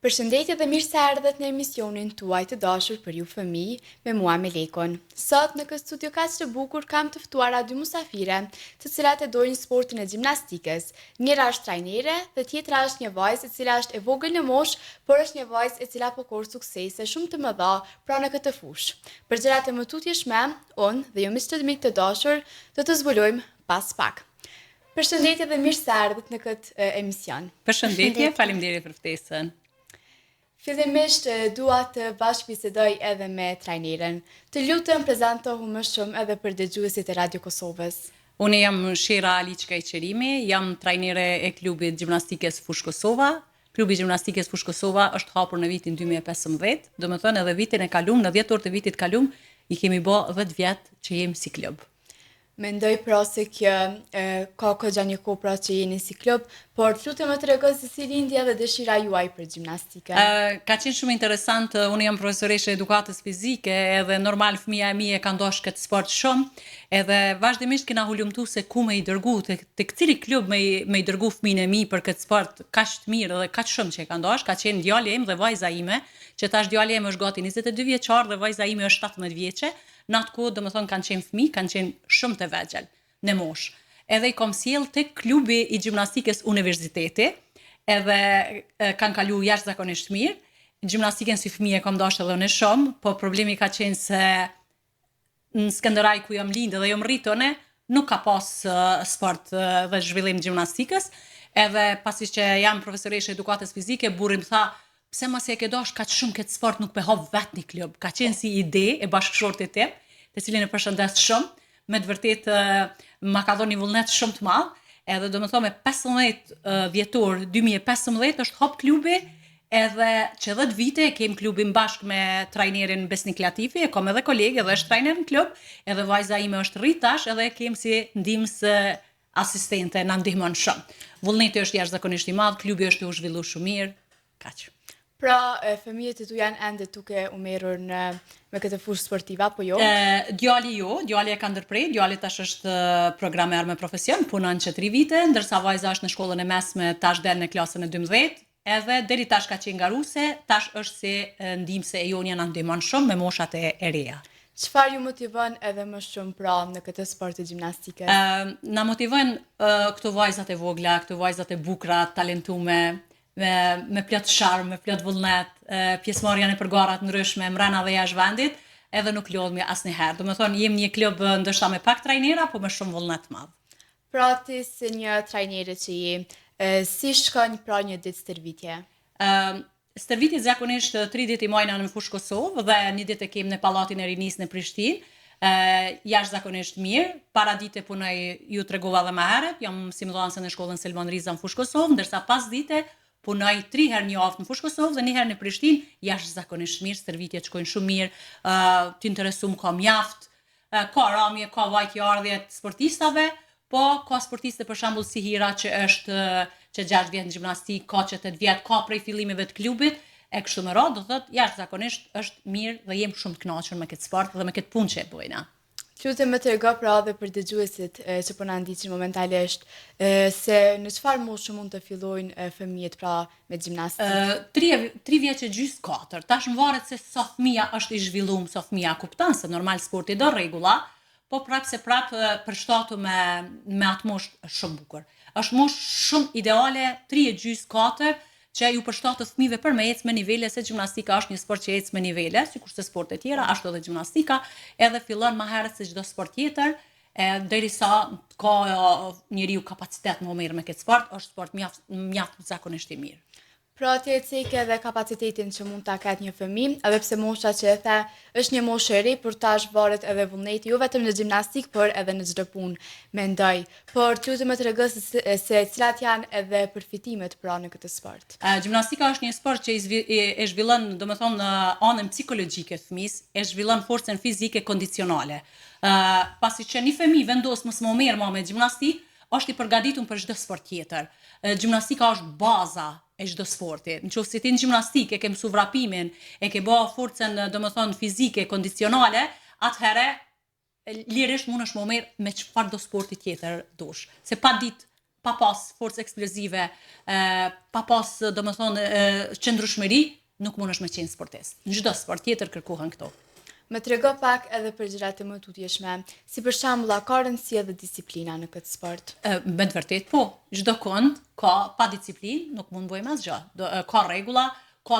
Përshëndetje dhe mirë se erdhët në emisionin tuaj të dashur për ju fëmijë me mua Melekon. Sot në këtë studio kaq të bukur kam të ftuara dy musafire, të cilat e dojnë sportin e gjimnastikës. Njëra është trajnere dhe tjetra është një vajzë e cila është e vogël në moshë, por është një vajzë e cila po korr suksese shumë të mëdha pra në këtë fushë. Për gjërat e më tutjeshme, unë dhe ju miq të dashur do të zbulojmë pas pak. Përshëndetje dhe mirë se erdhët në këtë emision. Përshëndetje, faleminderit për ftesën. Fillimisht dua të bashkëbisedoj edhe me trajneren. Të lutem prezantohu më shumë edhe për dëgjuesit e Radio Kosovës. Unë jam Shera Aliç Kajqerimi, jam trajnere e klubit gjimnastikës Fushë Kosova. Klubi gjimnastikës Fushë Kosova është hapur në vitin 2015, do më thënë edhe vitin e kalum, në 10 orë të vitit kalum, i kemi bo 10 vjetë që jemi si klub. Mendoj pra se kjo ka këgja një kohë pra që jeni si klub, por të lutem më tregoni se si lindi edhe dëshira juaj për gjimnastikën. Ka qenë shumë interesant, unë jam profesoreshe edukatës fizike edhe normal fëmija e mi e ka ndosh këtë sport shumë, edhe vazhdimisht kena hulumtu se ku me i dërgu, të këcili klub me i dërgu fëmijën e mi për këtë sport kaq të mirë dhe kaq shumë që e ka ndosh, ka qenë djali im dhe vajza ime, që tash djali im është gati 22 vjeçar dhe vajza ime është 17 vjeçe. Në atë kohë, do më thonë, kanë qenë fëmijë, kanë qenë shumë të vegjël në moshë. Edhe i kom sjell tek klubi i gjimnastikës universiteti, edhe kanë kalu jashtëzakonisht mirë. Gjimnastikën si fëmijë e kom dashur edhe në shumë, po problemi ka qenë se në Skënderaj ku jam lindë dhe jam rritone, nuk ka pas sport dhe zhvillim gjimnastikës. Edhe pasi që jam profesoreshe edukatës fizike, burri më tha, pse mos e ke dash kaq shumë këtë sport nuk pe hap vet një klub. Ka qenë si ide e bashkëshortit tim, të cilin e përshëndes shumë, me të vërtetë ma ka dhënë një vullnet shumë të madh, edhe do të thonë me 15 vjetor 2015 është hap klubi, edhe që 10 vite kem klubin bashkë me trajnerin Besnik Latifi, e kam edhe kolegë edhe është trajner në klub, edhe vajza ime është rrit tash, edhe kem si ndihmës asistente, na ndihmon shumë. Vullneti është jashtëzakonisht i madh, klubi është u zhvilluar shumë mirë, kaq. Pra, fëmijët e tu janë ende tuke u merur me këtë fushë sportive, apo jo? Djali e ka ndërprej, djali tash është programer me profesion, punon që 3 vite, ndërsa vajza është në shkollën e mesme, tash del në klasën e 12, edhe deri tash ka qenë ngaruse, tash është si ndihmëse e Jonja na ndihmon shumë me moshat e reja. Çfarë ju motivon edhe më shumë pra në këtë sport të gjimnastikës? Na motivon këto vajzat e vogla, këto vajzat e bukura, talentume, me plot sharm, me plot vullnet, pjesëmarrjen e përgarat ndryshme mbrana dhe jashtë vendit, edhe nuk lodhemi asnjëherë. Do të thonë jemi një klub ndoshta me pak trajnera, po me shumë vullnet të madh. Pra ti si një trajnere që je, si shkon pra një ditë stërvitje? Stërvitjet zakonisht 3 ditë i majna në Fushë Kosovë dhe një ditë e kem në Pallatin e Rinisë në Prishtinë. Jashtëzakonisht mirë, para dite punoj, ju tregova edhe më herët, jam simulluese në shkollën Selman Riza në Fushë Kosovë, ndërsa pas dite punoj 3 herë një javë në Fushë Kosovë dhe 1 herë në Prishtinë, jashtëzakonisht mirë, stërvitjet shkojnë shumë mirë, të interesum ka mjaft, ka ramje, ka vajtjardhje të sportistave, po ka sportiste për shembull si Hira që është që 6 vjet në gjimnastik, ka që 8 vjet, ka prej fillimeve të klubit, e kështu me radhë, do thotë jashtëzakonisht është mirë dhe jem shumë të kënaqur me këtë sport dhe me këtë punë që e bëjna. Lutem më trego pra edhe për dëgjuesit që po na ndiqin momentalisht se në çfarë moshë mund të fillojnë fëmijët pra me gjimnastikë? 3 vjeçë gjys 4. Tash varet se sa fëmia është i zhvilluar, sa fëmia kupton se normal sporti do rregulla, po prap përshtatur me atë moshë është shumë bukur. Është moshë shumë ideale 3 gjys 4 që ju përshtatet fëmijëve për me ecë me nivele, se gjimnastika është një sport që ecë me nivele, sikurse sportet tjera, ashtu edhe gjimnastika, edhe fillon më herët se çdo sport tjetër, derisa ka njeriu kapacitet më mirë me këtë sport, është sport mjaft zakonisht i mirë. Pra ti e cek edhe kapacitetin që mund ta ketë një fëmijë, edhe pse mosha që e the është një moshë e re, por tash varet edhe vullneti, jo vetëm në gjimnastik, por edhe në çdo punë, mendoj. Por ti më trego se cilat janë edhe përfitimet pra në këtë sport. Gjimnastika është një sport që e zhvillon, domethënë anën psikologjike të fëmisë, e zhvillon forcën fizike kondicionale. Pasi që një fëmijë vendos mos më merr me gjimnastik, është i përgatitur për çdo sport tjetër. Gjimnastika është baza e çdo sporti. Nëse ti në gjimnastik e ke mësuar vrapimin, e ke bë forcën, domethënë fizike, kondicionale, atëherë lirisht mundesh më merr me çfarëdo sporti tjetër dush. Se pa ditë pa pas forcë eksplozive, pa pas, domethënë, qëndrueshmëri, nuk mundesh me qenë sportist. Në çdo sport tjetër kërkohen këto. Më trego pak edhe për gjërat e më tutjeshme, si për shembull a ka rëndësi edhe disiplina në këtë sport? Me të vërtet po, çdo kënd ka pa disiplinë, nuk mund bëjmë asgjë. Ka rregulla,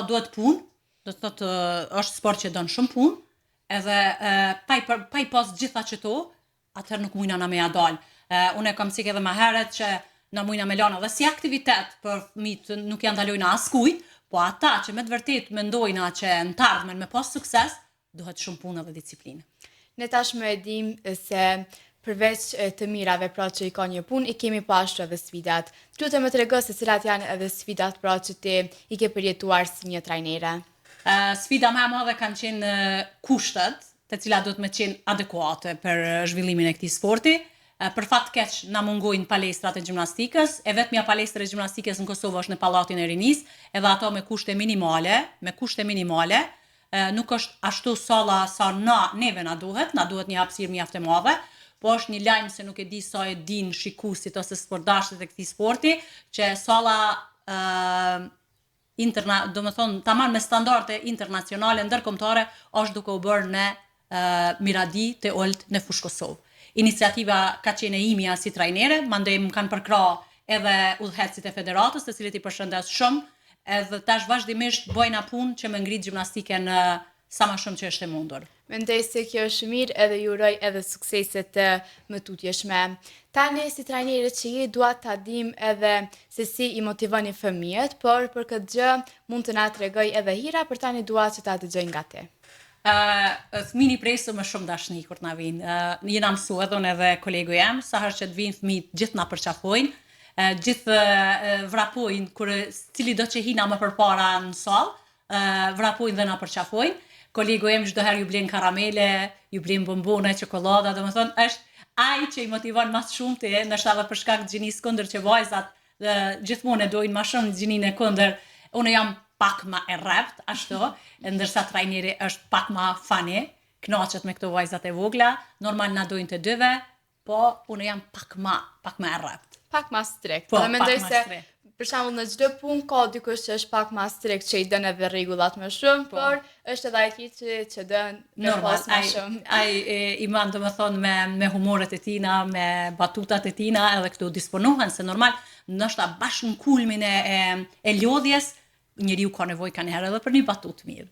duhet punë, do të thotë është sport që don shumë punë, edhe pa i pas gjitha çeto, atëherë nuk mujna na me ja dal. Unë kam thënë edhe më herët që na mujna me lënë edhe si aktivitet për fëmijët nuk janë dalojnë askujt, po ata që me të vërtet mendojnë që në të ardhmen me pas sukses, duhet shumë punë dhe disiplinë. Ne tashmë e dim se përveç të mirave pra që i ka një punë, i kemi pa ashtu edhe sfidat. Lutem më trego se cilat janë edhe sfidat pra që ti i ke përjetuar si një trajnere. Sfida më e madhe kanë qenë kushtet, të cilat duhet me qenë adekuate për zhvillimin e këtij sporti. Për fat keq na mungojnë palestrat e gjimnastikës, e vetmja palestër e gjimnastikës në Kosovë është në Pallatin e Rinisë, edhe ato me kushte minimale, nuk është ashtu salla sa neve na duhet një hapësirë mjaft e madhe, po është një lajm se nuk e di sa e din shikuesit ose sportdashët e këtij sporti, që salla domethënë tamam me standarde internacionale ndërkombëtare është duke u bërë në Miradi te Olt në Fushë Kosovë. Iniciativa ka qenë e imja si trajnere, mandej më kanë përkrah edhe udhëhecit e federatës, të cilët i përshëndes shumë, edhe tash vazhdimisht bëjna punë që me ngrit gjimnastiken sa më shumë që është e mundur. Mendoj se kjo është mirë edhe ju uroj edhe sukseset më tutjeshme. Tani si trajnere që je dua ta dim edhe se si i motivoni fëmijët, por për këtë gjë mund të na tregoj edhe Hira, për tani dua që ta dëgjoj nga ti. Fëmini presu me shumë dashni kur na vinë. Jena mësu edhe unë edhe kolegu jam, sa herë që të vinë fëmijët gjithë na përqafojnë, gjithë vrapojnë kur cili do që hina më përpara në sallë, vrapojnë dhe na përqafojnë. Kolegu jam çdo herë ju blen karamele, ju blen bombona, çokoladë, domethënë është ai që i motivon më shumë ti, ndoshta edhe për shkak të gjinisë kundër që vajzat gjithmonë e dojnë më shumë gjininë e kundër. Unë jam pak më e rrept, ashtu, ndërsa trajneri është pak më funny, kënaqet me këto vajzat e vogla, normal na dojnë të dyve, po unë jam pak më e rrept. Pak më strikt. Po, dhe mendoj pak më se strikt. për shembull në çdo punë ka dikush që është pak më strikt që i dën edhe rregullat më shumë, por është edhe ai që dën me pas më shumë. Ai i man domethënë me humoret e tina, me batutat e tina, edhe këtu disponohen se normal, ndoshta bashkë në kulmin e lodhjes, njeriu ka nevojë kanë edhe për një batut mirë.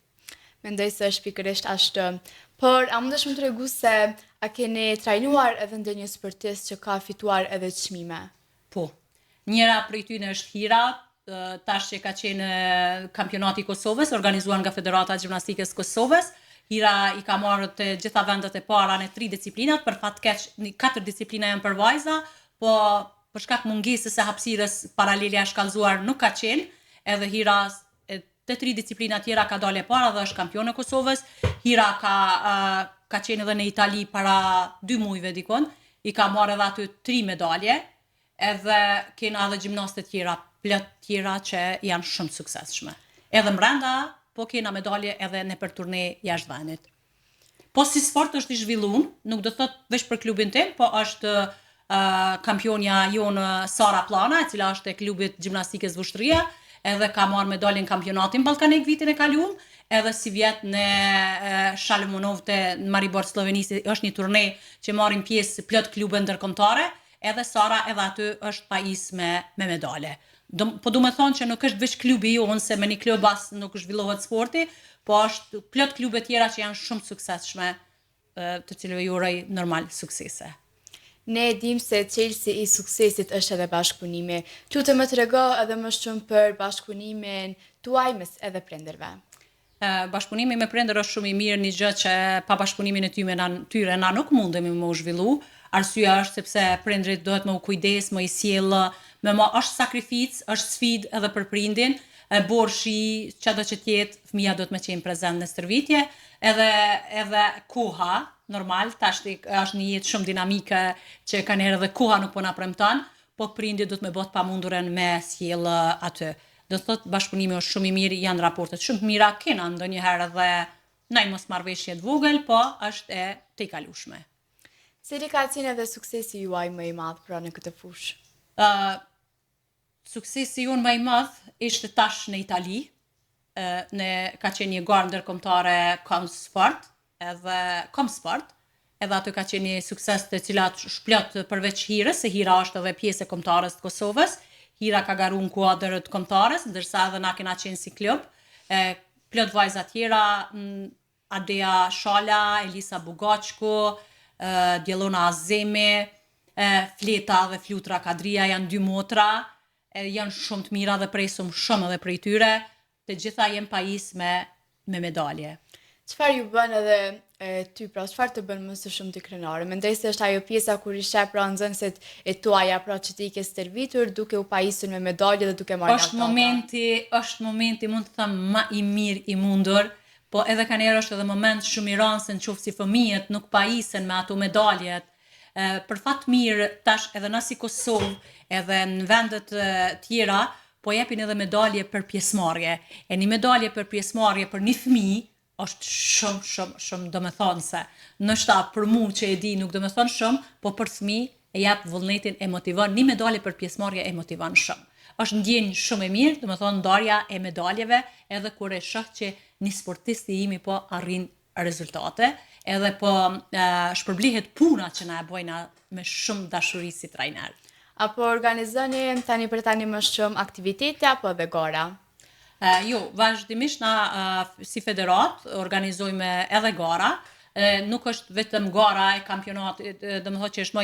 Mendoj se është pikërisht ashtu. Por a mundesh më tregu se a keni trajnuar edhe ndonjë sportist që ka fituar edhe çmime? Po. Njëra prej tyre është Hira, tash që ka qenë kampionati i Kosovës, organizuar nga Federata e Gjimnastikës Kosovës. Hira i ka marrë të gjitha vendet e para në 3 disiplinat, për fat keq 4 disiplina janë për vajza, po për shkak mungesës së hapësirës paralele a shkallëzuar nuk ka qenë, edhe Hira të 3 disiplina tjera ka dalë e para dhe është kampion e Kosovës. Hira ka qenë edhe në Itali para 2 muajve dikon, i ka marrë edhe aty 3 medalje, edhe kena edhe gjimnaste tjera, plot tjera që janë shumë suksesshme. Edhe mbrenda, po kena medalje edhe në për turne jashtë vendit. Po si sport është i zhvilluar, nuk do të thotë veç për klubin tim, po është kampionja jonë Sara Plana, e cila është e klubit gjimnastikës Vushtrria, edhe ka marrë medaljen kampionatin ballkanik vitin e kaluar, edhe si vjet në Shalmonov të Maribor Slovenisë, është një turne që marrin pjesë plot klube ndërkombëtare, edhe Sara edhe aty është pajis me medale. Po du me thonë që nuk është veç klubi jonë, se me një klub as nuk zhvillohet sporti, po është plot klube tjera që janë shumë suksesshme, të cilëve ju uroj normal suksese. Ne dim se çelësi i suksesit është edhe bashkëpunimi. Lutem më trego edhe më shumë për bashkëpunimin tuaj mes edhe prindërve. Bashkëpunimi me prindër është shumë i mirë, një gjë që pa bashkëpunimin e tyre na nuk mundemi më u zhvillu. Arsyeja është sepse prindrit duhet më u kujdes, më i sjell, është sakrificë, është sfidë edhe për prindin, borshi, çdo që të jetë, fëmia duhet më qenë prezant në stërvitje, edhe koha, normal, tash është një jetë shumë dinamike që kanë herë edhe koha nuk po na premton, po prindi duhet më bëhet pamundurën me sjell aty. Do të thotë bashkëpunimi është shumë i mirë, janë raportet shumë të mira, kena ndonjëherë edhe ndaj mosmarrveshje të vogël, po është e tejkalueshme. Cili ka qenë edhe suksesi juaj më i madh pra në këtë fushë? Suksesi unë më i madh ishte tash në Itali, ka qenë një garë ndërkombëtare Comsport, edhe aty ka qenë një sukses të cilat shplot përveç Hirës, se Hira është edhe pjesë e kombëtarës të Kosovës. Hira ka garu në kuadër të kombëtarës, ndërsa edhe na kena qenë si klub. Plot vajza tjera, Adea Shala, Elisa Bugachku, Djelona Azemi, Fleta dhe Flutra Kadria janë 2 motra, janë shumë të mira dhe presum shumë edhe prej tyre, të gjitha jenë pajis me medalje. Çfarë ju bën edhe ty, pra çfarë të bën më së shumë ti krenare? Mendoj se është ajo pjesa kur i sheh pra nxënësit e tuaja pra që ti ke stërvitur duke u pajisur me medalje dhe duke marrë Është momenti, mund të them, më i mirë i mundur, po edhe ka njerë është edhe moment shumë i rëndë se nëse si fëmijët nuk pajisen me ato medaljet. Për fat mirë tash edhe na si Kosovë edhe në vendet tjera po jepin edhe medalje për pjesëmarrje. E një medalje për pjesëmarrje për një fëmijë është shumë domethënëse. Ndoshta për mua që e di nuk domethën shumë, po për fëmijë e jap vullnetin, e motivon. Një medalje për pjesëmarrje e motivon shumë. Është ndjenjë shumë e mirë, domethënë ndarja e medaljeve, edhe kur e shoh që një sportist i imi po arrin rezultate, edhe po shpërblihet puna që na e bojna me shumë dashuri si trajner. Apo organizoni tani për tani më shumë aktivitete apo edhe gara? Jo, vazhdimisht na si federat organizojmë edhe gara. Nuk është vetëm gara e kampionatit, domethënë që është më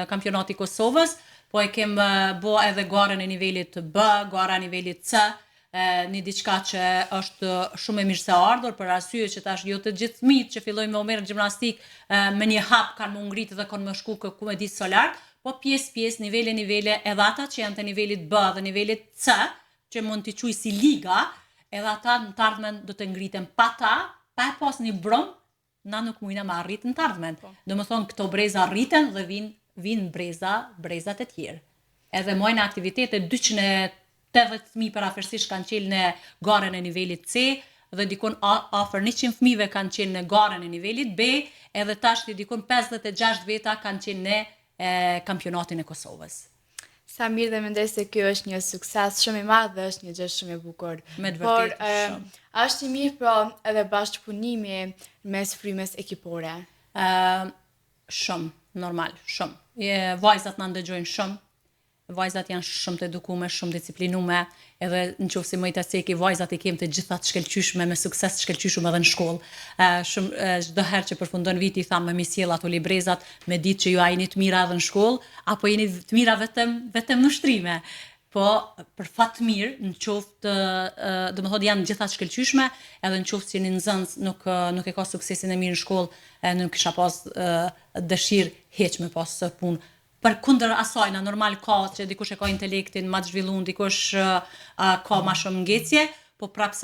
kampionati i Kosovës, po e kem bë edhe garën e nivelit B, gara e nivelit C, një diçka që është shumë e mirë se ardhur, për arsye që tash jo të gjithë fëmijët që fillojnë me u merr gjimnastik me një hap kanë më ngritë dhe kanë më shku ku me ditë solar, po pjesë nivele edhe ata që janë të nivelit B dhe nivelit C, që mund t'i quaj si liga, edhe ata në të ardhmen do të ngriten pa ta, pa e pas një brum, na nuk mujna me arrit në të ardhmen. Domethënë këto breza rriten dhe vinë brezat e tjerë. Edhe mojnë aktivitete 280.000 përafërsisht kanë qenë në garën e nivelit C, dhe dikon afër 100 fëmijëve kanë qenë në garën e nivelit B, edhe tash dikon 56 veta kanë qenë në kampionatin e Kosovës. Sa mirë, dhe mendoj se kjo është një sukses shumë i madh dhe është një gjë shumë e bukur. Me të vërtetë shumë. Është i mirë pra edhe bashkëpunimi mes frymës ekipore. Shumë, normal, shumë. Vajzat na ndëgjojnë shumë. Vajzat janë shumë të edukume, shumë disciplinume, edhe nëse më i të ceki vajzat i kem të gjitha të shkëlqyshme me sukses të shkëlqyshme edhe në shkollë. Çdo herë që përfundon viti i tham me sjell ato librezat me ditë që ju jeni të mira edhe në shkollë, apo jeni të mira vetëm në shtrime. Po për fat të mirë, në qoftë domethënë janë gjitha të shkëlqyshme, edhe në qoftë që një nxënës nuk e ka suksesin e mirë në shkollë, nuk kisha pas dëshirë hiç me pas punë. Për kundër asaj, normal ka që dikush e ka intelektin ma të zhvilluar, dikush ka ma shumë ngecje, po prap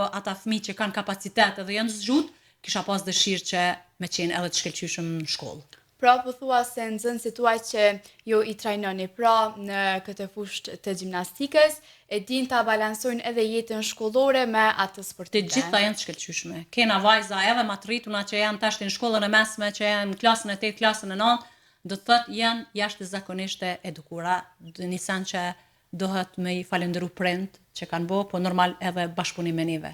ata fëmijë që kanë kapacitet edhe janë zgjut, kisha pas dëshirë që me qenë edhe të shkëlqyshëm në shkollë. Pra po thua se nxënësit tuaj që ju i trajnoni pra në këtë fushë të gjimnastikës, e din ta balansojnë edhe jetën shkollore me atë sportive. Të gjitha janë të shkëlqyshme. Kena vajza edhe ma të rrituna që janë tash në shkollën e mesme, që janë në klasën e 8, klasën e 9, do të thotë janë jashtëzakonisht e edukura, një sen që dohet me i falendëru prind që kanë bo, po normal edhe bashkëpunim me neve.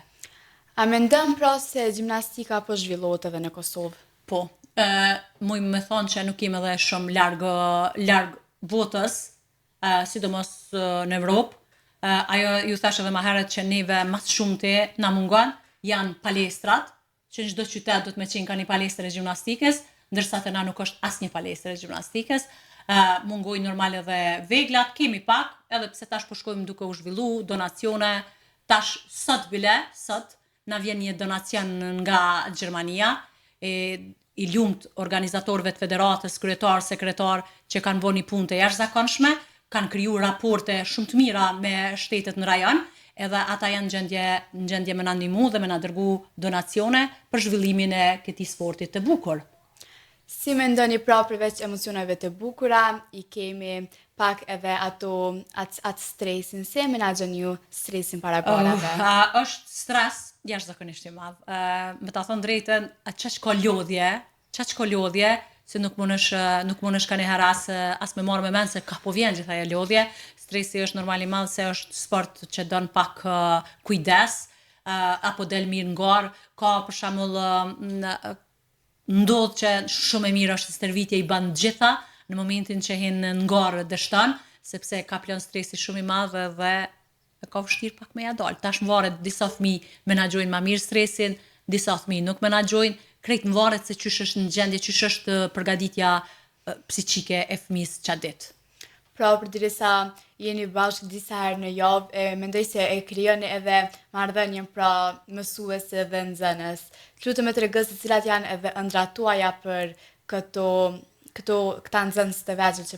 A mendon pra se gjimnastika po zhvillohet edhe në Kosovë? Po, muj me thonë që nuk jem edhe shumë larg votës, sidomos në Evropë. Ajo ju thash edhe më herët që neve mas shumëti na mungon, janë palestrat, që në çdo qytet do të me qenë ka një palestër e gjimnastikës, ndërsa të na nuk është asnjë palestër e gjimnastikës. Mungojnë normal edhe veglat, kemi pak, edhe pse tash po shkojmë duke u zhvillu, donacione, tash sot na vjen një donacion nga Gjermania, i lumt organizatorëve të federatës, kryetar, sekretar, që kanë bënë një punë të jashtëzakonshme, kanë kriju raporte shumë të mira me shtetet në rajon, edhe ata janë në gjendje me na ndihmu dhe me na dërgu donacione për zhvillimin e këtij sportit të bukur. Si mendoni pra përveç emocioneve të bukura, i kemi pak edhe atë stresin, si e menaxhoni ju stresin para garave? Është stres jashtëzakonisht i madh. Me ta thënë drejtën, çaq ka lodhje, se nuk mundesh ka një herë as me marrë me mend se ka po vjen gjithaj e lodhje. Stresi është normal i madh se është sport që don pak kujdes, apo del mirë ngor, ka për shembull ndodh që shumë e mirë është stërvitja i bën gjitha në momentin që hin ngor dështon, sepse ka plan stresi shumë i madh dhe e ka vështirë pak me ja dal. Tash më varet disa fëmijë menaxhojnë më mirë stresin, disa fëmijë nuk menaxhojnë, krejt më varet se çysh është në gjendje, çysh është përgatitja psiqike e fëmijës çat ditë. Pra, përderisa jeni bashkë disa herë në javë, mendoj se e krijoni edhe marrëdhënien pra mësuese dhe nxënës. Lutem të tregos se cilat janë edhe ëndrat tuaja për këta nxënës të vegjël që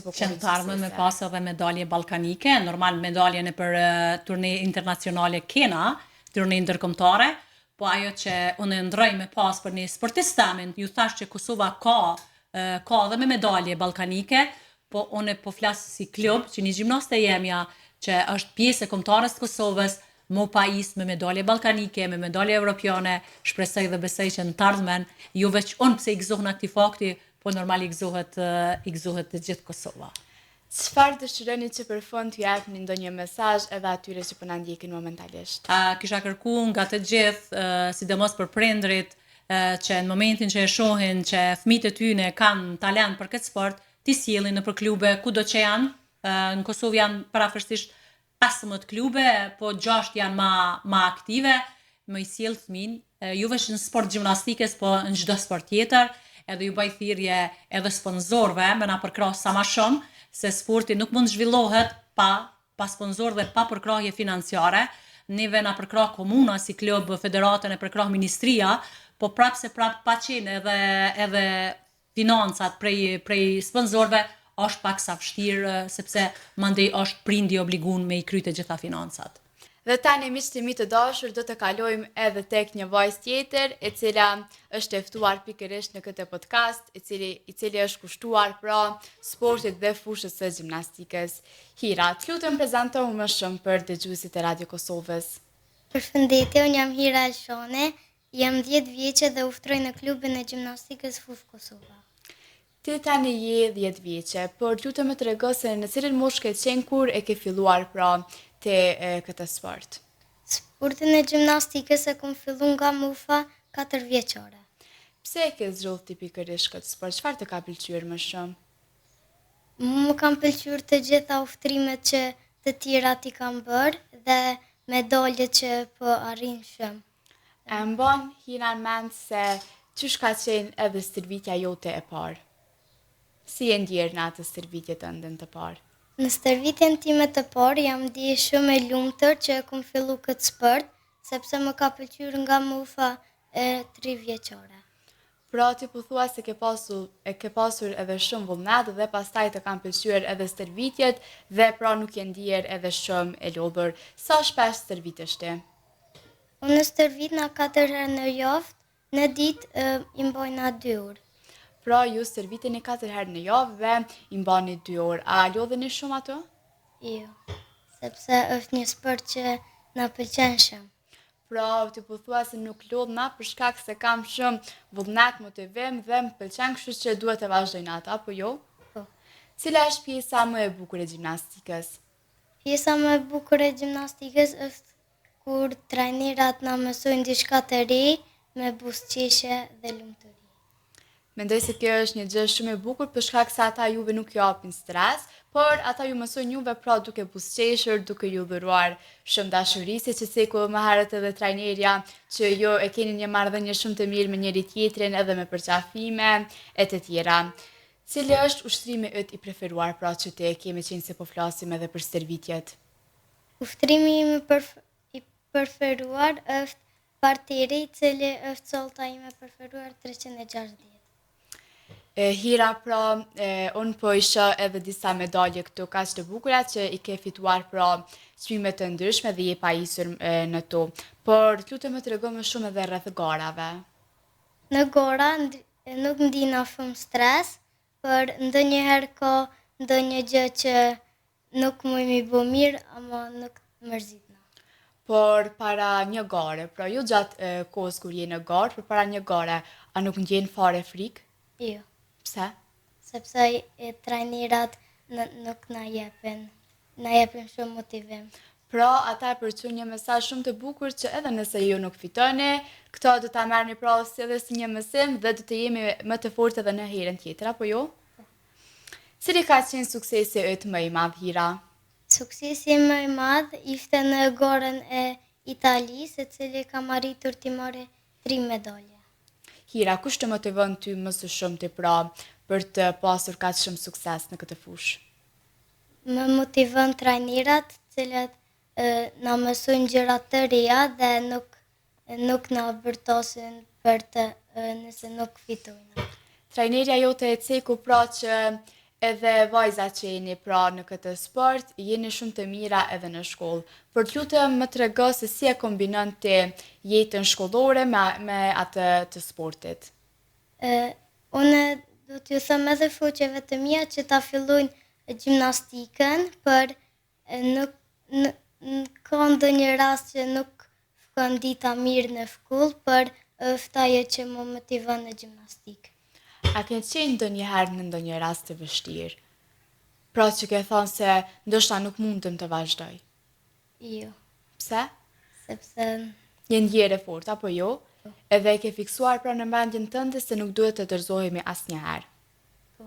po Që të ardhmen me pas edhe medalje ballkanike, normal medalje në për turne internacionale kena, turne ndërkombëtare, po ajo që unë ndroj me pas për një sportistamin, ju thash që Kosova ka edhe me medalje ballkanike, po unë po flas si klub, që një gjimnaste jemja që është pjesë e kombëtares të Kosovës, mo pajis me medalje ballkanike, me medalje evropiane, shpresoj dhe besoj që në të ardhmen, jo veç unë pse i gëzohen këtij fakti, po normal i gëzohet të gjithë Kosova. Çfarë dëshironi që për fund t'ju japni ndonjë mesazh edhe atyre që po na ndjekin momentalisht? Kisha kërkuar nga të gjithë, sidomos për prindrit, që në momentin që e shohin që fëmijët e tyre kanë talent për këtë sport, t'i sjellin nëpër klube kudo që janë. Në Kosovë janë parafërsisht 15 klube, po 6 janë ma aktive, më i sjell fëmin, jo vetëm në sport gjimnastikës, po në çdo sport tjetër, edhe ju bëj thirrje edhe sponsorëve me na përkrah sa më shumë, se sporti nuk mund zhvillohet pa sponsor dhe pa përkrahje financiare. Neve na përkrah komuna si klub, federatën e përkrah ministria, po prapë pa qenë edhe financat prej sponsorëve, është pak sa vështirë, sepse mandej është prindi obligun me i kryte gjitha financat. Dhe tani miqtë mi të dashur, do të kalojmë edhe tek një vajzë tjetër, e cila është e ftuar pikërisht në këtë podcast, i cili është kushtuar pra sportit dhe fushës së gjimnastikës. Hira, të lutem prezantohu më shumë për dëgjuesit e Radio Kosovës. Përshëndetje, unë jam Hira Elshone, jam 10 vjeçe dhe ushtroj në klubin e gjimnastikës FUF Kosova. Ti tani je 10 vjeçe, por lutem të tregoj se në cilën moshë ke qenë kur e ke filluar pra te këtë sport? Sportin e gjimnastikës e kam filluar nga mofa 4 vjeçare. Pse e ke zgjuar ti pikërisht këtë sport? Çfarë të ka pëlqyer më shumë? Më kanë pëlqyer të gjitha ushtrimet që të tjerat i kanë bërë dhe medaljet që po arrin shumë. E mban Hira në mend se çysh ka qenë edhe stërvitja jote e parë? Si e ndjerë në atë stërvitje të ndën të parë? Në stërvitjen time të parë jam ndje shumë e lumtur që kam filluar këtë sport, sepse më ka pëlqyer nga mofa e 3 vjeçare. Pra ti po thua se ke pasur edhe shumë vullnet dhe pastaj të kanë pëlqyer edhe stërvitjet dhe pra nuk je ndjer edhe shumë e lodhur. Sa shpesh stërvitesh ti? Unë stërvit na 4 herë në javë, në ditë i mbajna 2 orë. Pra ju stërviteni 4 herë në javë dhe i mbani 2 orë. A lodheni shumë ato? Jo, sepse është një sport që na pëlqen shumë. Pra ti po thua se nuk lodhna për shkak se kam shumë vullnet, motivim dhe më pëlqen, kështu që duhet të vazhdoj natë, apo jo? Po. Cila është pjesa më e bukur e gjimnastikës? Pjesa më e bukur e gjimnastikës është kur trajnerat na mësojnë diçka të re me buzëqeshje dhe lumturi. Mendoj se kjo është një gjë shumë e bukur për shkak se ata juve nuk ju japin stres, por ata ju mësojnë juve pra duke buzëqeshur, duke ju dhuruar shumë dashuri, siç e ceku më herët edhe trajnerja që jo e keni një marrëdhënie shumë të mirë me njëri tjetrin edhe me përqafime e të tjera. Cili është ushtrimi yt i preferuar pra që te kemi qenë se po flasim edhe për stërvitjet? Ushtrimi im i preferuar është parteri, i cili është colta ime preferuar 360. Hira, pra, unë po isha edhe disa medalje këtu kaq të bukura që i ke fituar pra çmime të ndryshme dhe je pajisur në to. Por lutem të tregoj më shumë edhe rreth garave. Në gara nuk ndina shumë stres, por ndonjëherë ka ndonjë gjë që nuk më mi bë mirë, ama nuk mërzitna. Por para një gare, pra jo gjatë kohës kur je në garë, por para një gare, a nuk ndjen fare frikë? Jo. Pse? Sepse trajnerat nuk na jepin shumë motivim. Pra, ata e përqyn një mesazh shumë të bukur që edhe nëse ju nuk fitoni, këto do ta merrni pra edhe si një mësim dhe do të jemi më të fortë edhe në herën tjetër, apo jo? Cili ka qenë suksesi yt më i madh, Hira? Suksesi më i madh ishte në gorën e Italisë, e cili kam arritur t'i marrë 3 medalje. Hira, kush të motivon ty më së shumti pra për të pasur kaq shumë sukses në këtë fushë? Më motivon trajnerat, cilët na mësojnë gjëra të reja dhe nuk na vërtosin për të nëse nuk fitojnë. Trajnerja jote e ceku pra që edhe vajzat që jeni pra në këtë sport, jeni shumë të mira edhe në shkollë. Por të lutem më trego se si e kombinon ti jetën shkollore me atë të sportit. Unë do t'ju them edhe shoqeve të mia që ta fillojnë gjimnastikën, për ka ndonjë rast që nuk shkon dita mirë në shkollë, për është ajo që më motivon në gjimnastikë. A ke qenë ndonjëherë në ndonjë rast të vështirë? Pra që ke thonë se ndoshta nuk mundem të vazhdoj. Jo, Pse? sepse Je ndjerë e fort, apo jo? Edhe e ke fiksuar pra në mendjen tënde se nuk duhet të dorëzohemi asnjëherë. Po.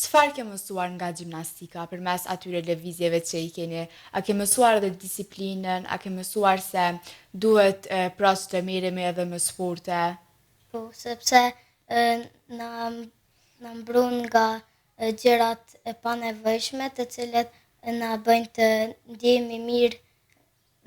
Çfarë ke mësuar nga gjimnastika përmes atyre lëvizjeve që i keni? A ke mësuar edhe disiplinën? A ke mësuar se duhet pra që të merremi edhe me sporte? po, sepse na mbrun nga gjërat e panevojshme, të cilat na bëjnë të ndjehemi mirë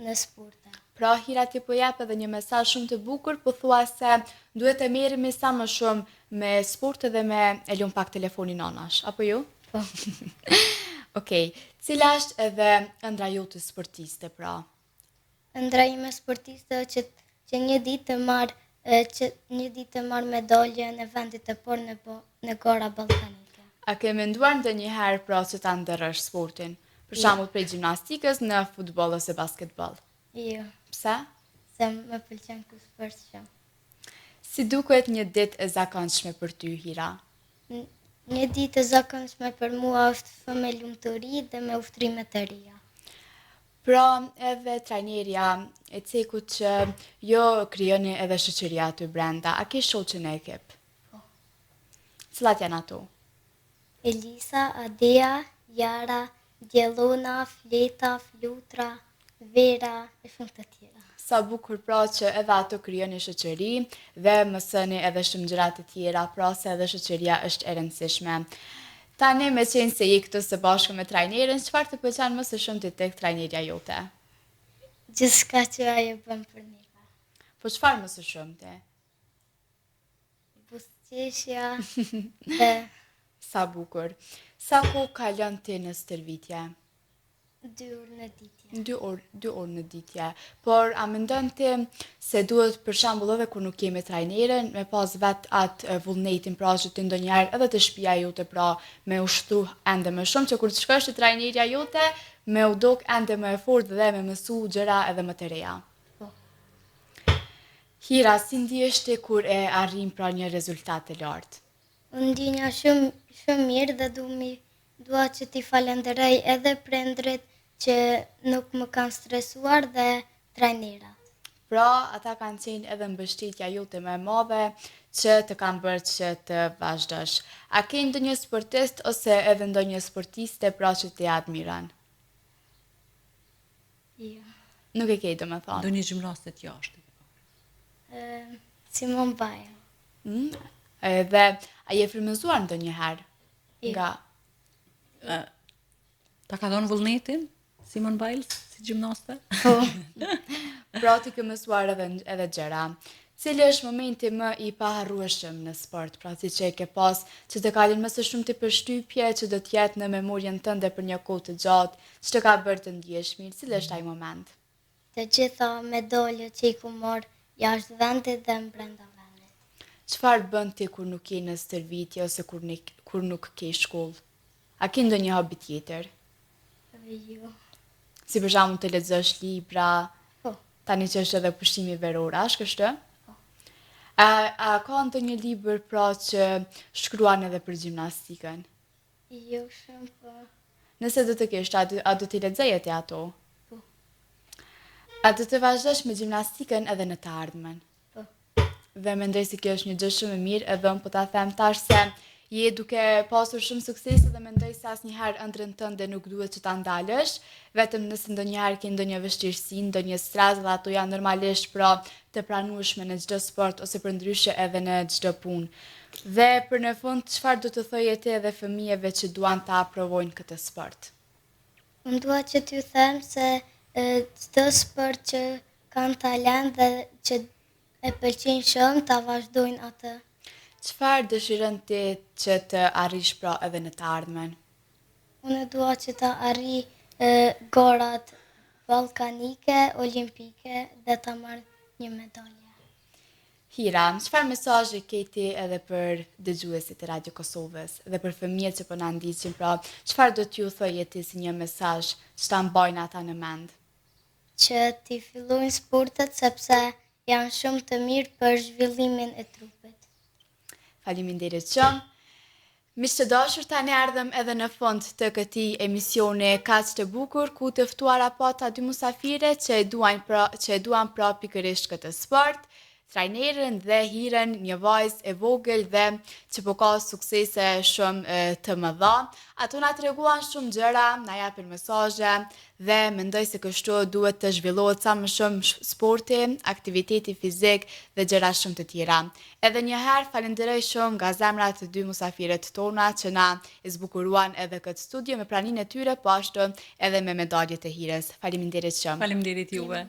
në sporte. Pra, Hira ti po jep edhe një mesazh shumë të bukur, po thua se duhet të merremi sa më shumë me sport dhe me e lëm pak telefonin anash, apo jo? Po. Okej, cila është edhe ëndra jote sportiste pra? Ëndra ime sportiste që një ditë të marr medalje në vendit të parë në gara ballkanike. A ke menduar ndonjëherë pra që ta ndërrosh sportin? Për shembull prej gjimnastikës në futboll ose basketball. Jo, Pse? se më pëlqen ky sport shumë. Si duket një ditë e zakonshme për ty, Hira? Një ditë e zakonshme për mua është shumë me lumturi dhe me ushtrime të reja. Pra, edhe trajnerja e cekut që jo krijoni edhe shoqëria aty brenda, a ke shoqë në ekip? Po. Cilat janë ato? Elisa, Adea, Jara, Djellona, Fleta, Flutra, Vera e shumë të tjera. Sa bukur pra që edhe ato krijoni shoqëri dhe mësoni edhe shumë gjëra të tjera, pra se edhe shoqëria është e rëndësishme. Tani me qenë se je këtu së bashku me trajnerin, çfarë të pëlqen më së shumti tek trajnerja jote? Gjithçka që ajo bën për neve. Po çfarë më së shumti? Buzëqeshja dhe Sa bukur. Sa kohë kalon ti në stërvitje? 2 orë në ditë. 2 orë në ditje. Por a mendon ti se duhet për shembull edhe kur nuk kemi trajnerin me pas vet atë vullnetin pra që ti ndonjëherë edhe të shtëpia jote pra me ushtu ende më shumë që kur të shkosh te trajnerja jote me u dok ende më e fortë dhe me mësu gjëra edhe më të reja. Po. Hira, si ndihesh ti kur e arrin pra një rezultat të lartë? Unë ndjenja shumë mirë dhe dua që t'i falenderoj edhe prindrit që nuk më kanë stresuar dhe trajnerat. Pra, ata kanë qenë edhe mbështetja jote më e madhe që të kanë bërë që të vazhdosh. A ke ndonjë sportist ose edhe ndonjë sportiste pra që t'i admiron? Jo. Nuk e ke domethënë. Do një gjimnaste të jashtë. Simon Bajo. Edhe a je frymëzuar ndonjëherë? Jo. Nga Ta ka dhënë vullnetin Simon Biles si gjimnaste? Po. pra ti ke mësuar edhe gjëra. Cili është momenti më i paharrueshëm në sport, pra ti që e ke pas, që të kalin më së shumti përshtypje, që do të jetë në memorien tënde për një kohë të gjatë, që të ka bërë të ndjesh mirë, cili është ai moment? Të gjitha medaljet që i ku marrë jashtë vendit dhe brenda vendit. Çfarë bën ti kur nuk je në stërvitje ose kur nuk ke shkollë? A ke ndonjë hobi tjetër? Jo. Si për shembull të lexosh libra, Po. tani që është edhe pushimi veror, a është kështu? Po. A ka ndonjë libër pra që shkruan edhe për gjimnastikën? Jo shumë, po. Nëse do të kesh, a do t'i lexoje ti ato? Po. A do të vazhdosh me gjimnastikën edhe në të ardhmen? Po. Dhe mendoj se kjo është një gjë shumë e mirë, edhe unë po ta them tash se je duke pasur shumë suksese dhe mendoj se asnjëherë ëndrrën tënde nuk duhet që ta ndalësh, vetëm nëse ndonjëherë ke ndonjë vështirësi, ndonjë stres dhe ato janë normalisht pra të pranueshme në çdo sport ose përndryshe edhe në çdo punë. Dhe për në fund, çfarë do të thoje ti edhe fëmijëve që duan ta provojnë këtë sport? Unë dua që t'ju them se çdo sport që kanë talent dhe që e pëlqejnë shumë ta vazhdojnë atë. Çfarë dëshiron ti që të arrish pra edhe në të ardhmen? Unë dua që ta arrij gorat ballkanike, olimpike dhe ta marr një medalje. Hira, çfarë mesazhi ke ti edhe për dëgjuesit e Radio Kosovës dhe për fëmijët që po na ndiqin, pra çfarë do t'ju thoje ti si një mesazh që ta mbajnë ata në mend? Që t'i fillojnë sportet sepse janë shumë të mirë për zhvillimin e trupit. Faleminderit shumë. Miq të dashur, tani ardhëm edhe në fund të këtij emisioni kaq të bukur ku të ftuara pata dy musafire që e duan pra pikërisht këtë sport, trajnerën dhe Hirën, një vajzë e vogël dhe që po ka suksese shumë të mëdha. Ato na treguan shumë gjëra, na japin mesazhe dhe mendoj se kështu duhet të zhvillohet sa më shumë sporti, aktiviteti fizik dhe gjëra shumë të tjera. Edhe një herë falenderoj shumë nga zemra të dy musafiret tona që na e zbukuruan edhe këtë studio me praninë e tyre, po ashtu edhe me medaljet e Hirës. Faleminderit shumë. Faleminderit juve.